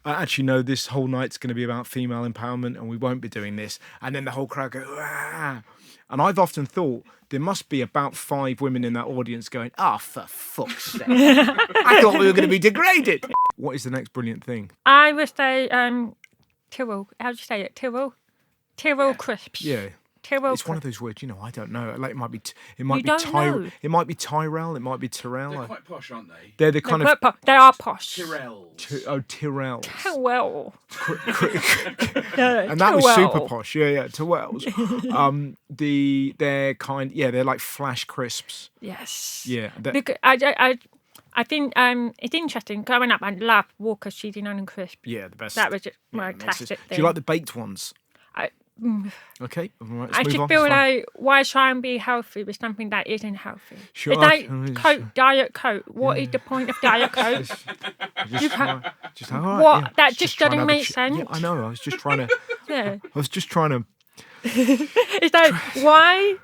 actually, no, this whole night's going to be about female empowerment and we won't be doing this. And then the whole crowd go, ah. And I've often thought there must be about 5 women in that audience going, for fuck's sake. I thought we were going to be degraded. What is the next brilliant thing? I would say Tyrrell. How do you say it? Tyrrell? Tyrrell crisps. Yeah. Tyrrell It's one of those words, I don't know. Like it might be You don't know. It might be Tyrell, it might be Tyrell. They're quite posh, aren't they? They're the kind of they are posh. Tyrells. Tyrells. Tyrell. And that was super posh. Yeah, Tyrells. They're like flash crisps. Yes. Yeah. Because I think it's interesting. Growing up, I loved Walker's cheesy onion crisp. Yeah, the best. That was just my classic thing. Do you like the baked ones? Okay, all right, I just feel like, why try and be healthy with something that isn't healthy? Sure. It's like Coke, Diet Coke. What is the point of Diet Coke? That just doesn't make sense. Yeah, I know. I was just trying to. Yeah. I was just trying to. It's like, why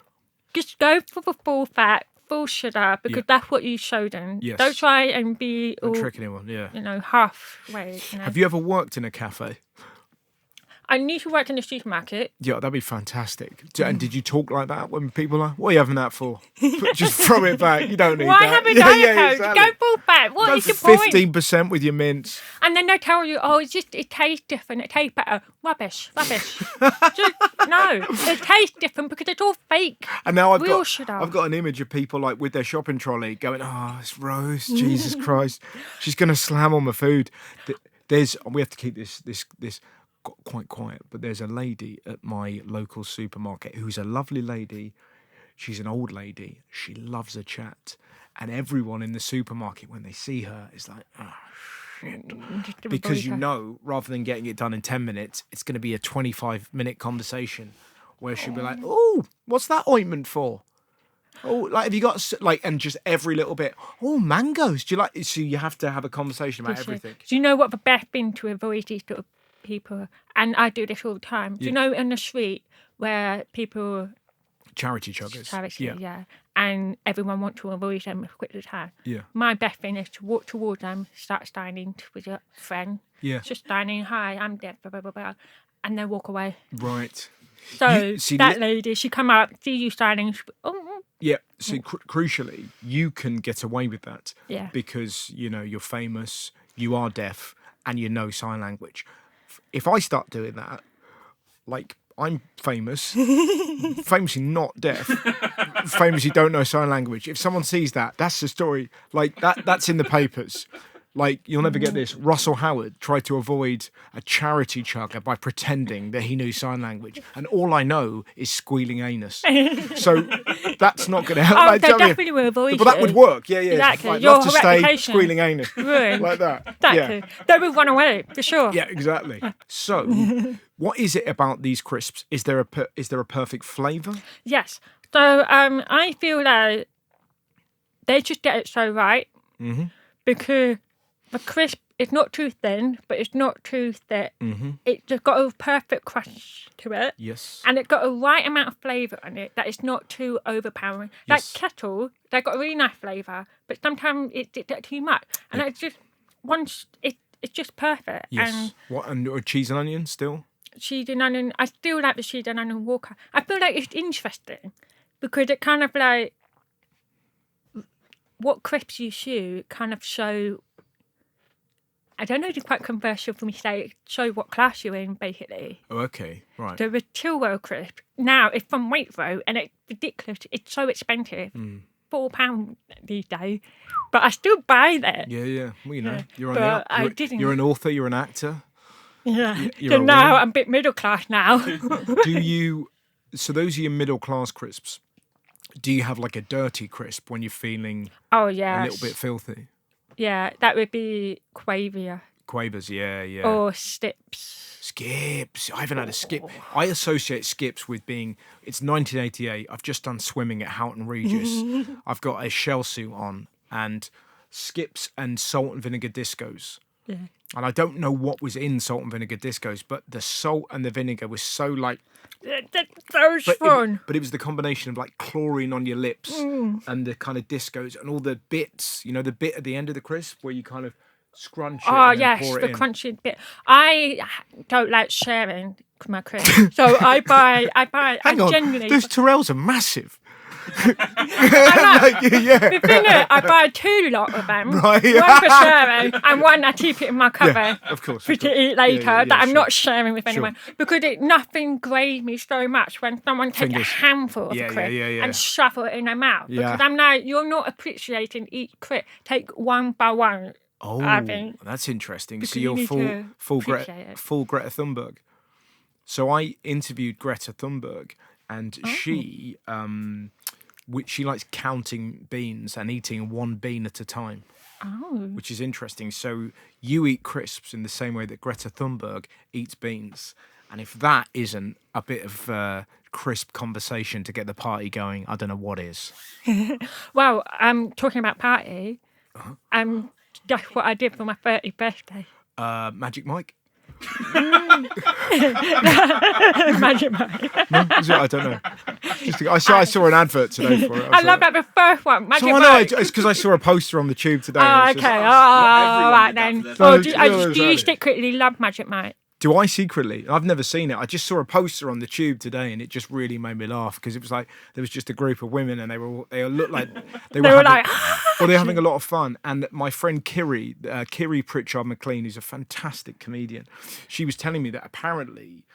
just go for the full fat, full sugar, because that's what you showed them. Yes. Don't try and be all, trick anyone. Yeah. Halfway. Have you ever worked in a cafe? I knew you worked in the supermarket. Yeah, that'd be fantastic. And did you talk like that when people are, what are you having that for? Just throw it back. You don't need Why that. have a Diet Coke? Exactly. Go full fat. What is the point? 15% with your mints. And then they tell you, it tastes different. It tastes better. Rubbish. Just, no, it tastes different because it's all fake. And now I've got an image of people like with their shopping trolley going, it's Rose, Jesus Christ. She's going to slam on my food. We have to keep this quite quiet, but there's a lady at my local supermarket who's a lovely lady. She's an old lady. She loves a chat. And everyone in the supermarket, when they see her, is like, shit. Because rather than getting it done in 10 minutes, it's going to be a 25-minute conversation where she'll be like, what's that ointment for? Have you got, and just every little bit, mangoes. Do you like, so you have to have a conversation about everything. Do you know what the best thing to avoid these sort of people, and I do this all the time. Do you know in the street where people charity chuggers, yeah, and everyone wants to avoid them as quick as can. Yeah. My best thing is to walk towards them, start standing with your friend. Yeah. Just standing, hi, I'm deaf, blah blah blah blah, and then walk away. Right. So that lady, she come up, see you standing. Yeah. So crucially, you can get away with that. Yeah. Because you're famous, you are deaf, and you know sign language. If I start doing that, like I'm famous, famously not deaf, famously don't know sign language. If someone sees that, that's the story. Like that's in the papers. Like you'll never get this. Russell Howard tried to avoid a charity chugger by pretending that he knew sign language, and all I know is squealing anus. So that's not going to help. They definitely will avoid. But that would work. Yeah. Exactly. Like, Your love to stay reputation. squealing anus Ruined. like that. Exactly. Yeah. They will run away for sure. Yeah, exactly. So, what is it about these crisps? Is there a perfect flavour? Yes. So I feel like they just get it so right because the crisp is not too thin, but it's not too thick. It's just got a perfect crunch to it. Yes. And it's got a right amount of flavour in it that it's not too overpowering. Like Kettle, they've got a really nice flavour, but sometimes it's too much. And it's just it's just perfect. Yes. And cheese and onion still? Cheese and onion. I still like the cheese and onion Walker. I feel like it's interesting because it kind of like what crisps you kind of show. I don't know if it's quite controversial for me to say, show what class you're in, basically. Oh, okay, right. The Tyrrell crisp, now it's from Waitrose, and it's ridiculous. It's so expensive. £4 these days. But I still buy them. Yeah. Well, you're you're an author, you're an actor. Yeah. So now I'm a bit middle class now. So those are your middle class crisps. Do you have like a dirty crisp when you're feeling a little bit filthy? Yeah, that would be Quavier. Quavers, yeah. Or Skips. Skips. I haven't had a skip. I associate Skips with being, it's 1988. I've just done swimming at Houghton Regis. I've got a shell suit on and Skips and salt and vinegar discos. Yeah. And I don't know what was in salt and vinegar discos, but the salt and the vinegar was so like... So strong. But it was the combination of like chlorine on your lips and the kind of discos and all the bits, the bit at the end of the crisp where you kind of scrunch it. Oh and then yes, pour it the in. crunchy bit. I don't like sharing my crisps, so I buy. Hang I on, genuinely. those Tyrells are massive. The thing is, I buy 2 lot of them. Right. One for sharing and one I keep it in my cupboard Of course. for to eat later yeah, that I'm sure. not sharing with anyone. Because nothing grates me so much when someone takes Fingers. a handful of Yeah, a crisp yeah. and shovel it in their mouth. Yeah. Because I'm like, you're not appreciating each crisp. Take one by one. Oh, I think. that's interesting. So Because you you're need to full appreciate it. Greta Thunberg. So I interviewed Greta Thunberg, and she likes counting beans and eating one bean at a time. Oh. Which is interesting. So you eat crisps in the same way that Greta Thunberg eats beans. And if that isn't a bit of crisp conversation to get the party going, I don't know what is. Well, talking about party, that's what I did for my 30th birthday. Magic Mike? Magic Mike. No? Is it? I don't know. I saw an advert today for it. I love that the first one, Magic So I know, Mike. it's because I saw a poster on the tube today. Oh, and it's okay. just- All right then. did that Well, for do, their- do you exactly. secretly love Magic Mike? Do I secretly? I've never seen it. I just saw a poster on the tube today, and it just really made me laugh because it was like there was just a group of women, and they looked like they were were having, like, well, they're having a lot of fun. And my friend Kiri Pritchard McLean, who's a fantastic comedian, she was telling me that apparently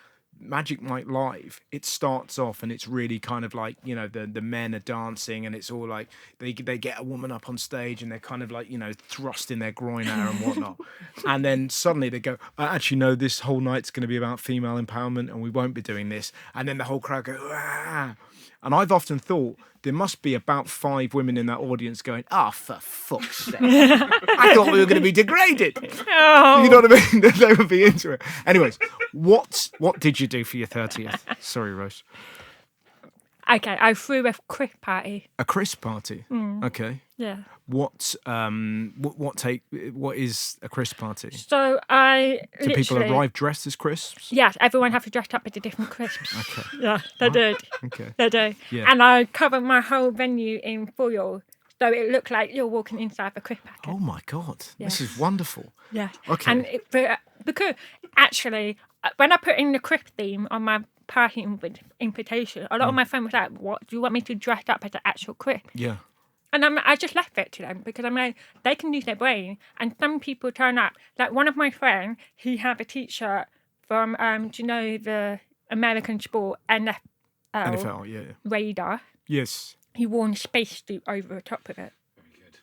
Magic Mike Live, it starts off and it's really kind of like, you know, the men are dancing and it's all like they get a woman up on stage and they're kind of like, you know, thrusting their groin at her and whatnot. And then suddenly they go, I actually know this whole night's going to be about female empowerment and we won't be doing this. And then the whole crowd go, ah. And I've often thought there must be about 5 women in that audience going, for fuck's sake. I thought we were going to be degraded. oh. You know what I mean? They would be into it. Anyways, what did you do for your 30th? Sorry, Rose. Okay, I threw a crisp party. A crisp party. Okay. Yeah. What is a crisp party? So I Do people literally- arrive dressed as crisps? Yes, everyone has to dress up with the different crisps. Okay. Yeah, they did. Okay. They do. Yeah. And I covered my whole venue in foil, so it looked like you're walking inside a crisp packet. Oh my God, this Yeah. is wonderful. Yeah. Okay. And because actually, when I put in the crisp theme on my party invitation, a lot of my friends were like, "What do you want me to dress up as an actual crisp?" Yeah. And I just left it to them because I'm like, they can use their brain. And some people turn up. Like one of my friends, he had a T-shirt from, do you know the American sport NFL NFL, yeah. Radar? Yes. He wore a space suit over the top of it.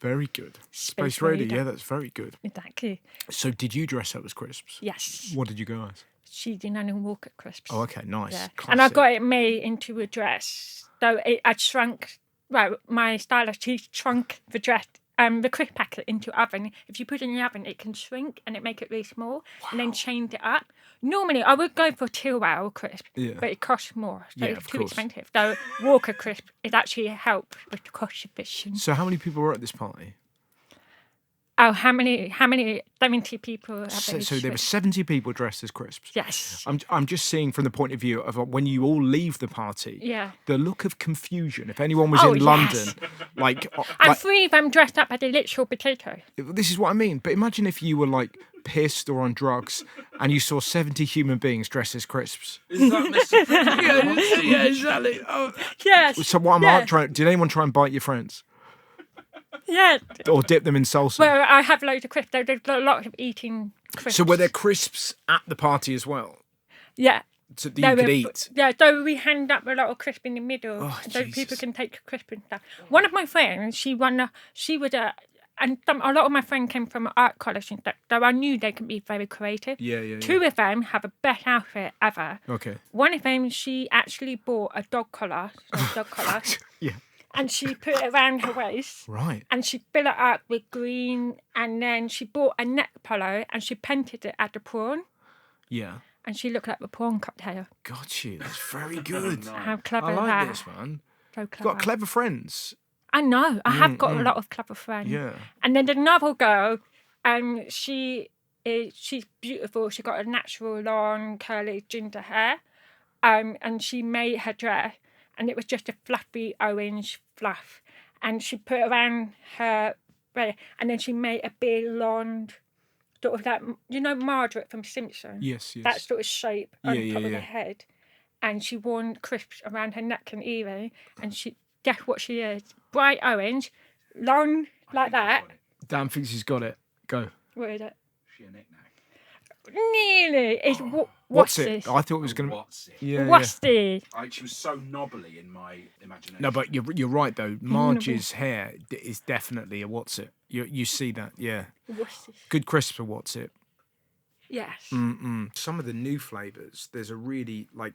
Very good. Space Space Raider, Raider. yeah, that's very good. Exactly. So did you dress up as crisps? Yes. What did you go as? She did an walk at crisps. Oh, okay, nice. Yeah. Classic. And I got it made into a dress. So I shrunk, well, my stylist, she shrunk the dress, the crisp packet into oven. If you put it in the oven, it can shrink and it make it really small and then change it up. Normally, I would go for Tyrrell crisp, Yeah. but it costs more. So Yeah, it's of too course. expensive. So Walker crisp, it actually helps with the cost efficiency. So how many people were at this party? Oh, how many 70 people have So, they so there were switched? 70 people dressed as crisps. Yes. I'm just seeing from the point of view of when you all leave the party, Yeah. the look of confusion. If anyone was Oh, in yes. London, like, And 3 of them dressed up as a literal potato. this is what I mean. But imagine if you were like pissed or on drugs and you saw 70 human beings dressed as crisps. Is that Mr. Freaky? Yeah, exactly. Oh. Yes. So what am yeah. I trying? Did anyone try and bite your friends Yeah. or dip them in salsa? Well, I have loads of crisps. There's a lot of eating crisps. So were there crisps at the party as well, Yeah. so that There you could were- eat? Yeah, so we hand up a lot of crisp in the middle, Oh, so Jesus. people can take crisp and stuff. One of my friends, she was a lot of my friends came from art college and stuff, so I knew they could be very creative. Yeah. 2 of them have a best outfit ever. Okay. One of them, she actually bought a dog collar, Yeah. and she put it around her waist. Right. And she filled it up with green, and then she bought a neck pillow and she painted it as a prawn, Yeah. and she looked like the prawn cocktail. Got you. That's very good. How clever I is like that? this, man. So You've clever. got clever friends. I know. I have got a lot of clever friends. Yeah. And then there's another girl, she's beautiful. She got a natural long curly ginger hair, and she made her dress, and it was just a fluffy orange fluff, and she put it around her, and then she made a big long sort of like, you know, Margaret from Simpsons? Yes, yes. That sort of shape on Yeah, top yeah, of yeah. her head. And she wore crisps around her neck and earring. And guess what she is? Bright orange, long like that. Dan thinks he's got it. Go. What is it? She a knick-knack. Nearly. It's What's this? it? I thought it was going to. What's it? Yeah, yeah. What's this? She was so knobbly in my imagination. No, but you're right though. Marge's hair is definitely a what's it. You see that, yeah. What's this? Good crisp for what's it. Yes. Some of the new flavors. There's a really I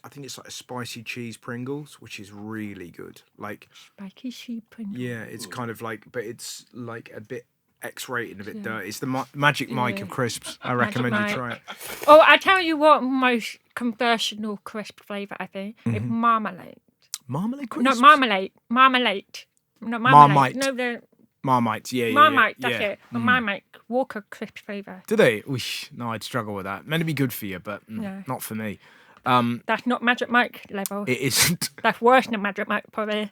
think it's like a spicy cheese Pringles, which is really good. Like, Spiky sheep and yeah, it's kind of like, but it's like a bit X-rated, a bit dirty. It's the Magic Mike of crisps. I recommend you try it. Oh, I tell you what, most conversational crisp flavour I think is marmalade. Marmalade crisps? Not marmalade. Marmalade. Not Marmite. marmalade. No, the Marmite, yeah. Marmite, that's yeah. it. A Marmite Walker crisp flavour. Do they? Oosh, no, I'd struggle with that. Meant to be good for you, but not for me. That's not Magic Mike level. It isn't. That's worse than Magic Mike, probably.